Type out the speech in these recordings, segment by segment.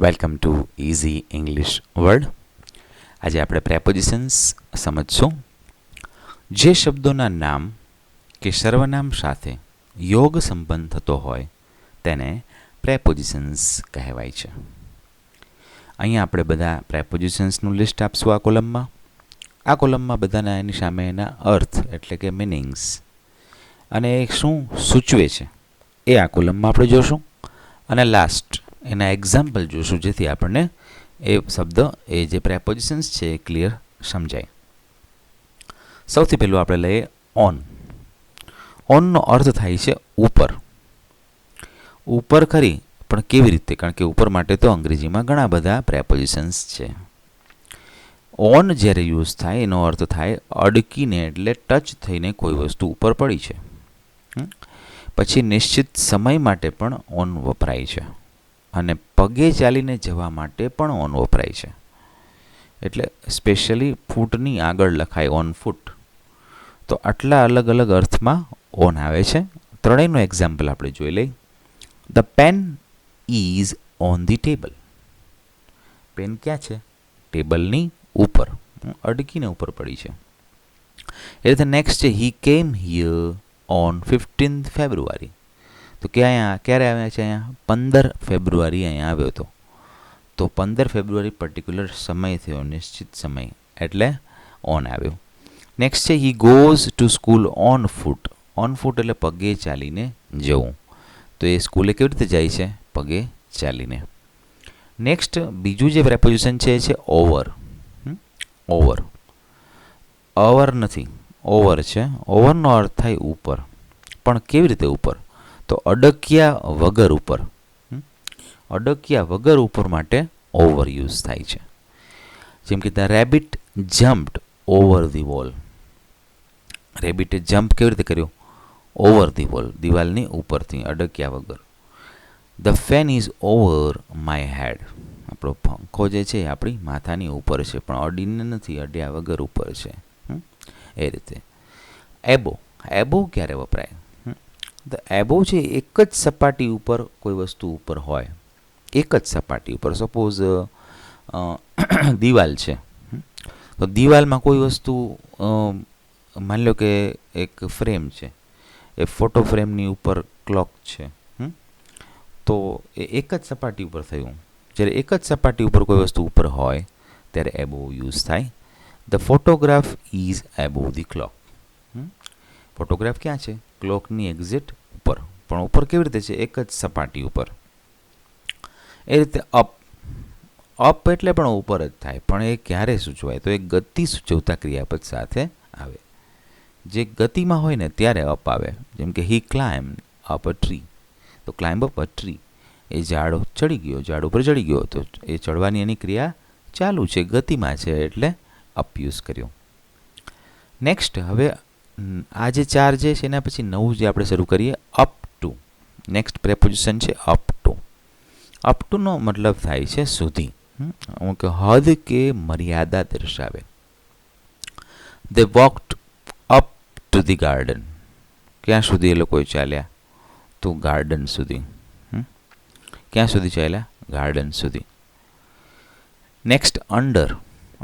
Welcome to easy English word. આજે આપણે prepositions સમજશું. જે શબ્દોના નામ કે સર્વનામ સાથે યોગ સંબંધ થતો હોય તેને પ્રેપોઝિશન્સ કહેવાય છે. અહીંયા આપણે બધા પ્રેપોઝિશન્સનું લિસ્ટ આપશું આ કોલમમાં. આ કોલમમાં બધાના એની સામે એના અર્થ એટલે કે મિનિંગ્સ અને એ શું સૂચવે છે એ આ કોલમમાં આપણે જોશું. અને લાસ્ટ એના એક્ઝામ્પલ જોશું, જેથી આપણને એ શબ્દ એ જે પ્રેપોઝિશન્સ છે એ ક્લિયર સમજાય. સૌથી પહેલું આપણે લઈએ ઓન. ઓનનો અર્થ થાય છે ઉપર. ઉપર ખરી, પણ કેવી રીતે? કારણ કે ઉપર માટે તો અંગ્રેજીમાં ઘણા બધા પ્રેપોઝિશન્સ છે. ઓન જ્યારે યુઝ થાય એનો અર્થ થાય અડકીને, એટલે ટચ થઈને કોઈ વસ્તુ ઉપર પડી છે. પછી નિશ્ચિત સમય માટે પણ ઓન વપરાય છે અને પગે ચાલીને જવા માટે પણ ઓન વપરાય છે. એટલે સ્પેશિયલી ફૂટની આગળ લખાય ઓન ફૂટ. તો આટલા અલગ અલગ અર્થમાં ઓન આવે છે. ત્રણેયનું એક્ઝામ્પલ આપણે જોઈ લઈએ. The pen is on the table. Pen ક્યાં છે? ટેબલની ઉપર, અડકીને ઉપર પડી છે. એ રીતે નેક્સ્ટ છે હી કેમ હિયર ઓન 15th ફેબ્રુઆરી. તો ક્યારે આવ્યા છે? અહીંયા 15 ફેબ્રુઆરી અહીંયા આવ્યો હતો. તો 15 ફેબ્રુઆરી પર્ટિક્યુલર સમય થયો, નિશ્ચિત સમય, એટલે ઓન આવ્યો. નેક્સ્ટ છે he goes to school on foot. On foot એટલે પગે ચાલીને જવું. તો એ સ્કૂલે કેવી રીતે જાય છે? પગે ચાલીને. નેક્સ્ટ બીજું જે પ્રેપોઝિશન છે એ છે ઓવર. ઓવર, અવર નથી, ઓવર છે. ઓવરનો અર્થ થાય ઉપર, પણ કેવી રીતે ઉપર? તો અડક્યા વગર ઉપર. અડક્યા વગર ઉપર માટે ઓવર યુઝ થાય છે. જેમ કે the rabbit jumped over the wall. રેબિટે જમ્પ કેવી રીતે કર્યો? ઓવર ધી વોલ, દિવાલની ઉપરથી, અડક્યા વગર. The fan is over my head. આપણો પંખો જે છે એ આપણી માથાની ઉપર છે, પણ અડીને નથી, અડ્યા વગર ઉપર છે. એ રીતે. એબો. એબો ક્યારે વપરાય? ધ એબો છે એક જ સપાટી ઉપર કોઈ વસ્તુ ઉપર હોય, એક જ સપાટી ઉપર. સપોઝ દિવાલ છે, તો દિવાલમાં કોઈ વસ્તુ, માની લો કે એક ફ્રેમ છે, એ ફોટો ફ્રેમની ઉપર ક્લોક છે, તો એ એક જ સપાટી ઉપર થયું. જ્યારે એક જ સપાટી ઉપર કોઈ વસ્તુ ઉપર હોય ત્યારે એબો યુઝ થાય. The photograph is એબો the clock. Photograph ક્યાં છે? ક્લોકની એક્ઝેક્ટ ઉપર. પણ ઉપર કેવી રીતે છે? એક જ સપાટી ઉપર. એ રીતે અપ. અપ એટલે પણ ઉપર જ થાય, પણ એ ક્યારે સૂચવાય? તો એ ગતિ સૂચવતા ક્રિયાપદ સાથે આવે. જે ગતિમાં હોય ને ત્યારે અપ આવે. જેમ કે હી ક્લાઇમ્બ અપ અ ટ્રી. તો ક્લાઇમ્બ અપ અ ટ્રી, એ ઝાડ ચડી ગયો, ઝાડ ઉપર ચડી ગયો, તો એ ચડવાની એની ક્રિયા ચાલુ છે, ગતિમાં છે, એટલે અપ યુઝ કર્યો. નેક્સ્ટ હવે આ જે ચાર જે છે એના પછી નવું જે આપણે શરૂ કરીએ, અપ ટુ. નેક્સ્ટ પ્રેપોઝિશન છે અપ ટુ. અપ ટુનો મતલબ થાય છે સુધી, કે હદ કે મર્યાદા દર્શાવે. They walked up to the garden. ક્યાં સુધી એ લોકો ચાલ્યા? તો ગાર્ડન સુધી. ક્યાં સુધી ચાલ્યા? ગાર્ડન સુધી. Next under.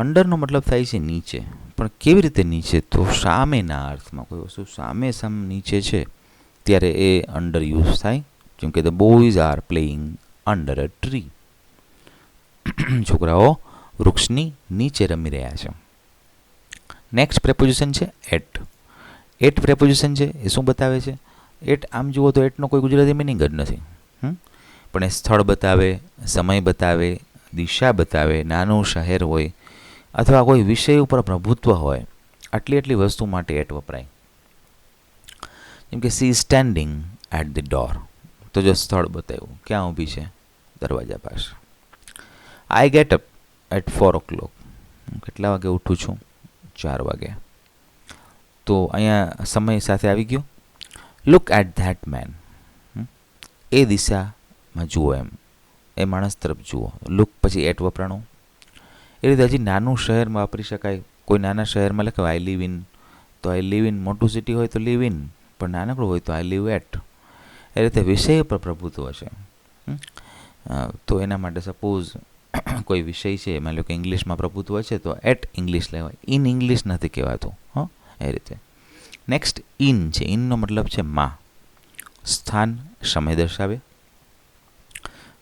અંડરનો મતલબ થાય છે નીચે, પણ કેવી રીતે નીચે? તો સામેના અર્થમાં. કોઈ વસ્તુ સામે નીચે છે ત્યારે એ અંડર યુઝ થાય. જેમ કે the boys are playing under a tree. છોકરાઓ વૃક્ષની નીચે રમી રહ્યા છે. નેક્સ્ટ પ્રેપોઝિશન છે એટ. એટ પ્રેપોઝિશન છે એ શું બતાવે છે? એટ આમ જુઓ તો એટનો કોઈ ગુજરાતી મિનિંગ જ નથી, પણ એ સ્થળ બતાવે, સમય બતાવે, દિશા બતાવે, નાનું શહેર હોય અથવા કોઈ વિષય ઉપર પ્રભુત્વ હોય, આટલી વસ્તુ માટે એટ વપરાય. જેમ કે she standing at the door. તો જો સ્થળ બતાવ્યું, ક્યાં ઊભી છે? દરવાજા પાસે. I get up at 4 o'clock. કેટલા વાગે ઉઠું છું? 4 વાગે. તો અહીંયા સમય સાથે આવી ગયો. Look at that man. એ દિશામાં જુઓ, એમ એ માણસ તરફ જુઓ. લુક પછી એટ વપરાણું. એ રીતે હજી નાનું શહેરમાં વાપરી શકાય. કોઈ નાના શહેરમાં લખાય આઈ લીવ ઇન, તો આઈ લીવ ઇન. મોટું સિટી હોય તો લીવ ઇન, પણ નાનકડું હોય તો આઈ લીવ એટ. એ રીતે વિષય પર પ્રભુત્વ છે. તો એના માટે સપોઝ કોઈ વિષય છે, માની લો કે ઇંગ્લિશમાં પ્રભુત્વ છે તો એટ ઇંગ્લિશ લેવાય, ઇન ઇંગ્લિશ નથી કહેવાતું. એ રીતે. નેક્સ્ટ ઇન છે. ઇનનો મતલબ છે માં. સ્થાન સમય દર્શાવે,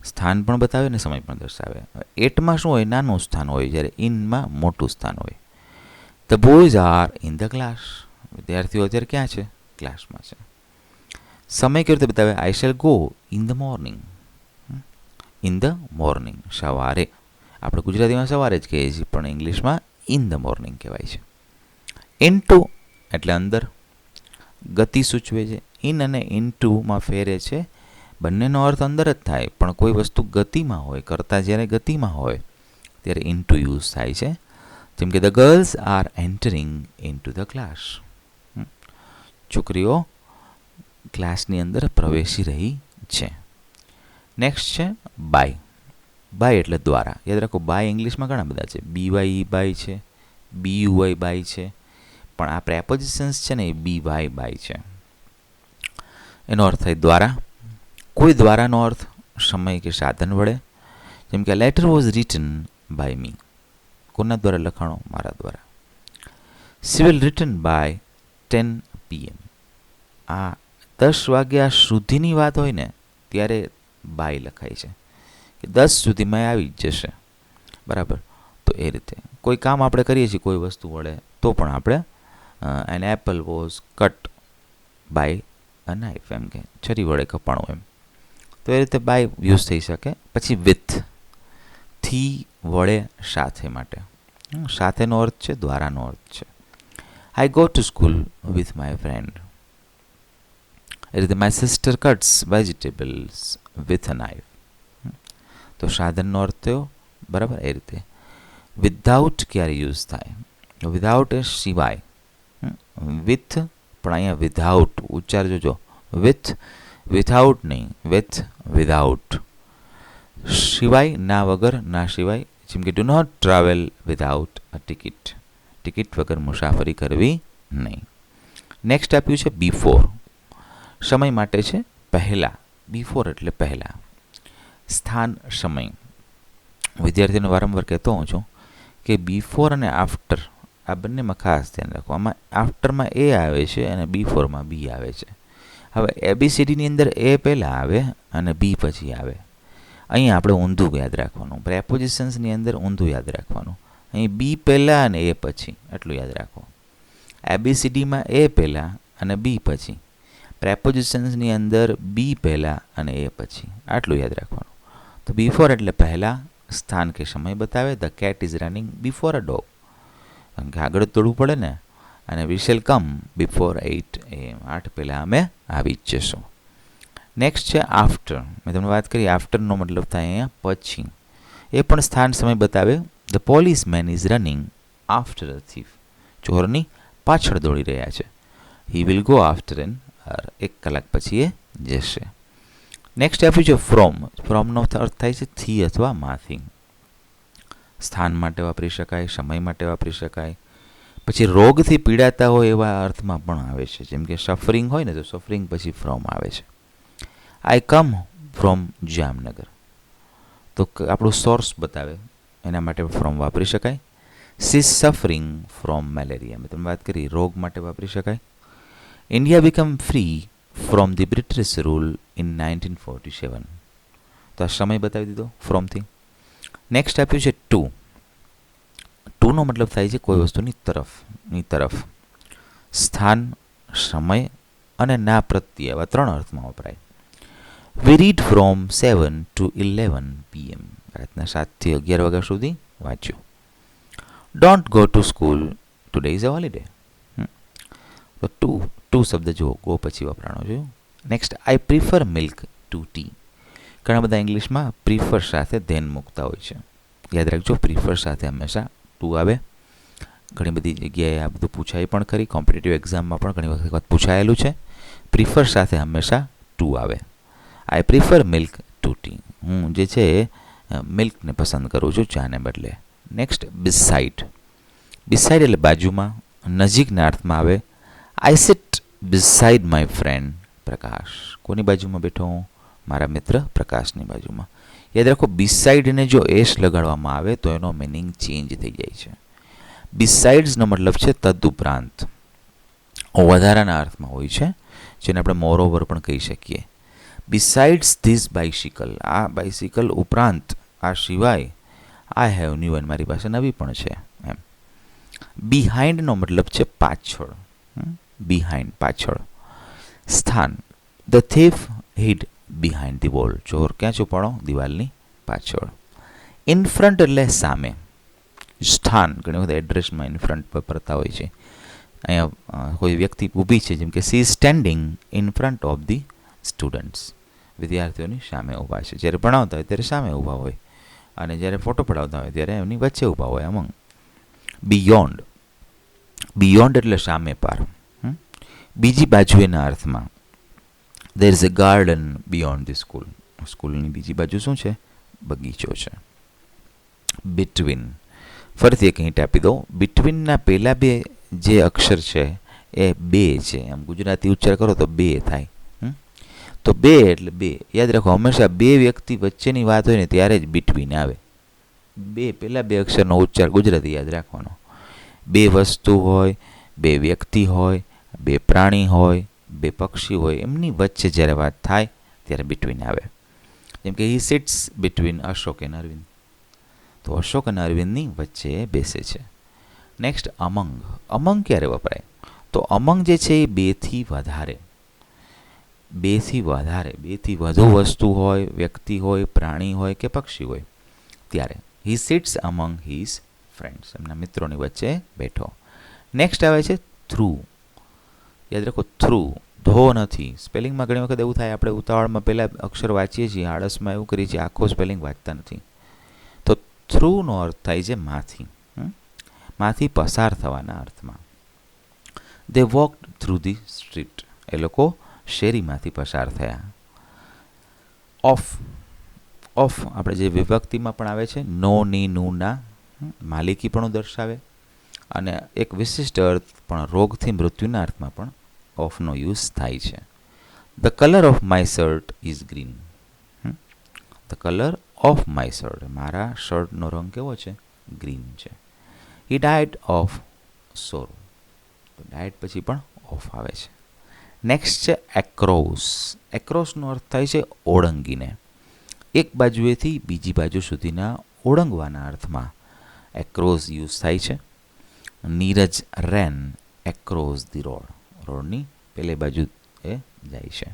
સ્થાન પણ બતાવે ને સમય પણ દર્શાવે. એટમાં શું હોય? નાનું સ્થાન હોય, જ્યારે ઇનમાં મોટું સ્થાન હોય. The boys are in the class. વિદ્યાર્થીઓ અત્યારે ક્યાં છે? ક્લાસમાં છે. સમય કેવી રીતે બતાવે? આઈ shell go in the morning. In the morning, સવારે. આપણે ગુજરાતીમાં સવારે જ કહીએ છીએ, પણ ઇંગ્લિશમાં ઇન ધ મોર્નિંગ કહેવાય છે. ઇનટુ એટલે અંદર, ગતિ સૂચવે છે. ઇન અને ઇનટુમાં ફેરે છે. બંનેનો અર્થ અંદર જ થાય, પણ કોઈ વસ્તુ ગતિમાં હોય, કરતાં જ્યારે ગતિમાં હોય ત્યારે ઇનટુ યુઝ થાય છે. જેમ કે the girls are entering into the class. છોકરીઓ ક્લાસની અંદર પ્રવેશી રહી છે. નેક્સ્ટ છે બાય. બાય એટલે દ્વારા. યાદ રાખો, બાય ઇંગ્લિશમાં ઘણા બધા છે. બીવાય બાય છે, બીયુવાય બાય છે, પણ આ પ્રેપોઝિશન્સ છે ને એ બીવાય બાય છે. એનો અર્થ થાય દ્વારા. કોઈ દ્વારાનો અર્થ સમય કે સાધન વડે. જેમ કે letter was written by me. કોના દ્વારા લખાણો? મારા દ્વારા. She will written by 10 PM. આ 10 વાગ્યા સુધીની વાત હોય ને ત્યારે બાય લખાય છે, કે 10 સુધીમાં આવી જ જશે. બરાબર. તો એ રીતે કોઈ કામ આપણે કરીએ છીએ કોઈ વસ્તુ વડે, તો પણ આપણે an apple was cut by a knife, એમ કે છરી વડે કપાણું એમ. તો એ રીતે બાય યુઝ થઈ શકે. પછી વિથ, થી વડે, સાથે માટે. સાથેનો અર્થ છે દ્વારાનો અર્થ છે. I go to school with my friend. એ રીતે my sister cuts vegetables with a knife. તો સાધનનો અર્થ થયો. બરાબર. એ રીતે વિધાઉટ ક્યારે યુઝ થાય? વિધાઉટ એ સિવાય. વિથ પણ અહીંયા વિધાઉટ ઉચ્ચાર જોજો. વિથ, વિધાઉટ નહીં, વિથ, વિધાઉટ. સિવાય, ના વગર, ના સિવાય. જેમ કે do not travel without a ticket. Ticket વગર મુસાફરી કરવી નહીં. નેક્સ્ટ આપ્યું છે બિફોર. સમય માટે છે પહેલાં. બિફોર એટલે પહેલાં. સ્થાન, સમય. વિદ્યાર્થીઓને વારંવાર કહેતો હોઉં છું કે બિફોર અને આફ્ટર આ બંનેમાં ખાસ ધ્યાન રાખો. આમાં આફ્ટરમાં એ આવે છે અને બિફોરમાં બી આવે છે. હવે ABCDની અંદર એ પહેલાં આવે અને બી પછી આવે. અહીં આપણે ઊંધું યાદ રાખવાનું. પ્રેપોઝિશન્સની અંદર ઊંધું યાદ રાખવાનું. અહીં બી પહેલાં અને એ પછી, એટલું યાદ રાખો. ABCDમાં એ પહેલાં અને બી પછી. પ્રેપોઝિશન્સની અંદર બી પહેલાં અને એ પછી, આટલું યાદ રાખવાનું. તો બિફોર એટલે પહેલાં. સ્થાન કે સમય બતાવે. The cat is running before a dog. કારણ કે આગળ દોડવું પડે ને. અને we shall come before 8 AM. 8 પહેલાં અમે આવી જ જશું. નેક્સ્ટ છે આફ્ટર. મેં તમને વાત કરી, આફ્ટરનો મતલબ થાય અહીંયા પછી. એ પણ સ્થાન સમય બતાવે. The policeman is running after a thief. ચોરની પાછળ દોડી રહ્યા છે. He will go after an hour. 1 કલાક પછી એ જશે. નેક્સ્ટ આપ્યું છે ફ્રોમ. ફ્રોમનો અર્થ થાય છે થી અથવા માંથી. સ્થાન માટે વાપરી શકાય, સમય માટે વાપરી શકાય. પછી રોગથી પીડાતા હોય એવા અર્થમાં પણ આવે છે. જેમ કે સફરિંગ હોય ને તો સફરિંગ પછી ફ્રોમ આવે છે. આઈ કમ ફ્રોમ જામનગર. તો આપણું સોર્સ બતાવે, એના માટે ફ્રોમ વાપરી શકાય. C suffering from malaria. મેં તમે વાત કરી, રોગ માટે વાપરી શકાય. India become free from the British rule in 1947. તો આ સમય બતાવી દીધો ફ્રોમથી. નેક્સ્ટ આપ્યું છે ટુ. ટુનો મતલબ થાય છે કોઈ વસ્તુની તરફ, ની તરફ. સ્થાન, સમય અને ના પ્રત્યે, એવા 3 અર્થમાં વપરાય. વી રીડ ફ્રોમ 7 to 11 PM. રાતના 7 થી 11 વાગ્યા સુધી વાંચ્યું. Don't go to school today is a holiday. તો ટુ શબ્દ જુઓ, ગો પછી વપરાણો છે. Next I prefer milk to tea. ઘણા બધા ઇંગ્લિશમાં પ્રિફર સાથે ધેન મૂકતા હોય છે. યાદ રાખજો, પ્રિફર સાથે હંમેશા ટુ આવે. ઘણી બધી જગ્યાએ આ બધું પૂછાય પણ ખરી. કોમ્પિટિટિવ એક્ઝામમાં પણ ઘણી વખત પૂછાયેલું છે. પ્રિફર સાથે હંમેશા ટુ આવે. I prefer milk to tea. હું જે છે મિલ્કને પસંદ કરું છું ચાને બદલે. Next beside. બિસાઇડ એટલે બાજુમાં, નજીકના અર્થમાં આવે. આઈ સિટ બિસાઇડ માય ફ્રેન્ડ પ્રકાશ. કોની બાજુમાં બેઠો હું? મારા મિત્ર પ્રકાશની બાજુમાં. યાદ રાખો, બિસાઇડને જો એસ લગાડવામાં આવે તો એનો મિનિંગ ચેન્જ થઈ જાય છે. બિસાઇડ્સનો મતલબ છે તદુપરાંત, વધારાના અર્થમાં હોય છે, જેને આપણે મોરઓવર પણ કહી શકીએ. બિસાઇડ્સ ધીસ બાઇસિકલ, આ બાઇસિકલ ઉપરાંત, આ સિવાય, આઈ હેવ ન્યૂ, અને મારી પાસે નવી પણ છે એમ. બિહાઇન્ડનો મતલબ છે પાછળ, બિહાઇન્ડ પાછળ. સ્થાન, the thief hid behind the wall, ચોર ક્યાં છુપાણો? દિવાલની પાછળ. ઇન ફ્રન્ટ એટલે સામે. સ્થાન ઘણી વખત એડ્રેસમાં ઇન ફ્રન્ટ પર પડતા હોય છે. અહીંયા કોઈ વ્યક્તિ ઊભી છે, જેમ કે she standing in front of the students, વિદ્યાર્થીઓની સામે ઊભા છે. જ્યારે ભણાવતા હોય ત્યારે સામે ઊભા હોય, અને જ્યારે ફોટો પડાવતા હોય ત્યારે એમની વચ્ચે ઊભા હોય. અમંગ. બિયોન્ડ, બિયોન્ડ એટલે સામે પાર, બીજી બાજુએના અર્થમાં. There is a garden beyond the school, સ્કૂલની બીજી બાજુ શું છે? બગીચો છે. બિટવીન, ફરીથી એક હિન્ટ આપી દો. બિટવીનના પહેલા બે જે અક્ષર છે એ બે છે. આમ ગુજરાતી ઉચ્ચાર કરો તો બે થાય. તો બે એટલે બે. યાદ રાખો, હંમેશા બે વ્યક્તિ વચ્ચેની વાત હોય ને ત્યારે જ બિટવીન આવે. બે પહેલા બે અક્ષરનો ઉચ્ચાર ગુજરાતી યાદ રાખવાનો. બે વસ્તુ હોય, બે વ્યક્તિ હોય, બે પ્રાણી હોય, બે પક્ષી હોય, એમની વચ્ચે જ્યારે વાત થાય ત્યારે બિટવીન આવે. જેમ કે he sits between Ashok and Arvind, તો અશોક અને અરવિંદની વચ્ચે બેસે છે. નેક્સ્ટ અમંગ. અમંગ ક્યારે વપરાય? તો અમંગ જે છે એ બેથી વધારે, બેથી વધારે, બેથી વધુ વસ્તુ હોય, વ્યક્તિ હોય, પ્રાણી હોય કે પક્ષી હોય ત્યારે. હી સિટ્સ અમંગ હિઝ ફ્રેન્ડ્સ, એમના મિત્રોની વચ્ચે બેઠો. નેક્સ્ટ આવે છે થ્રુ. યાદ રાખો, થ્રુ, ધો નથી. સ્પેલિંગમાં ઘણી વખત એવું થાય, આપણે ઉતાવળમાં પહેલાં અક્ષર વાંચીએ છીએ, આળસમાં એવું કરીએ છીએ, આખો સ્પેલિંગ વાંચતા નથી. તો થ્રુનો અર્થ થાય છે માંથી, માંથી પસાર થવાના અર્થમાં. દે વોકડ થ્રુ ધી સ્ટ્રીટ, એ લોકો શેરીમાંથી પસાર થયા. ઓફ, ઓફ આપણે જે વિભક્તિમાં પણ આવે છે, નો, ની, નું, ના, માલિકી પણ દર્શાવે, અને એક વિશિષ્ટ અર્થ પણ રોગથી મૃત્યુના અર્થમાં પણ ઓફનો યુઝ થાય છે. The colour of my shirt is green, the colour of my shirt, મારા શર્ટનો રંગ કેવો છે? ગ્રીન છે. હી ડાયડ ઓફ સોરો, તો ડાયડ પછી પણ ઓફ આવે છે. નેક્સ્ટ છે એક્રોસ. એક્રોસનો અર્થ થાય છે ઓળંગીને, એક બાજુએથી બીજી બાજુ સુધીના ઓળંગવાના અર્થમાં એક્રોસ યુઝ થાય છે. નીરજ રેન એક્રોસ ધી રોડ, રોડની પેલે બાજુ એ જાય છે,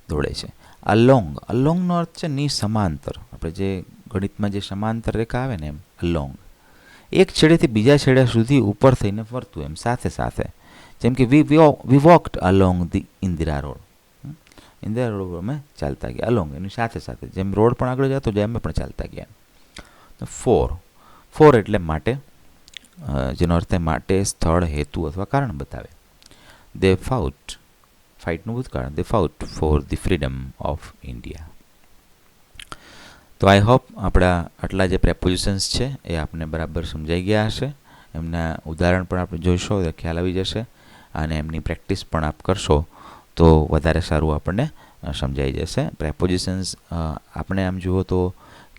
દોડે છે. અલોંગ, અલોંગનો અર્થ છે ની સમાંતર, આપણે જે ગણિતમાં જે સમાંતર રેખા આવે ને એમ અલોંગ, એક છેડેથી બીજા છેડા સુધી ઉપર થઈને ફરતું, એમ સાથે સાથે. જેમ કે we walked along the Indira road, Indira road અમે ચાલતા ગયા. અલોંગ એની સાથે સાથે, જેમ રોડ પણ આગળ જતો જાય અમે પણ ચાલતા ગયા. ફોર, ફોર એટલે માટે, જેનો અર્થ થાય માટે, સ્થળ, હેતુ અથવા કારણ બતાવે. દે ફાઉટ, ફાઇટનું ભૂતકાળ, they fought for the freedom of India. તો આઈ હોપ આપણા આટલા જે પ્રેપોઝિશન્સ છે એ આપને બરાબર સમજાઈ ગયા હશે. એમના ઉદાહરણ પણ આપણે જોઈશો તો ખ્યાલ આવી જશે, અને એમની પ્રેક્ટિસ પણ આપ કરશો તો વધારે સારું આપણને સમજાઈ જશે. પ્રેપોઝિશન્સ આપણે આમ જુઓ તો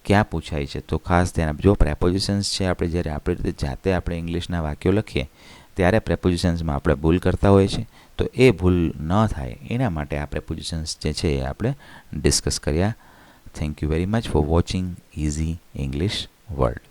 ક્યાં પૂછાય છે, તો ખાસ ધ્યાન આપજો. પ્રેપોઝિશન્સ છે આપણે જ્યારે આપણી રીતે જાતે આપણે ઇંગ્લિશના વાક્યો લખીએ ત્યારે પ્રેપોઝિશન્સમાં આપણે ભૂલ કરતા હોઈએ છીએ, તો એ ભૂલ ન થાય એના માટે આ પ્રેપોઝિશન્સ જે છે એ આપણે ડિસ્કસ કર્યા. Thank you very much for watching Easy English World.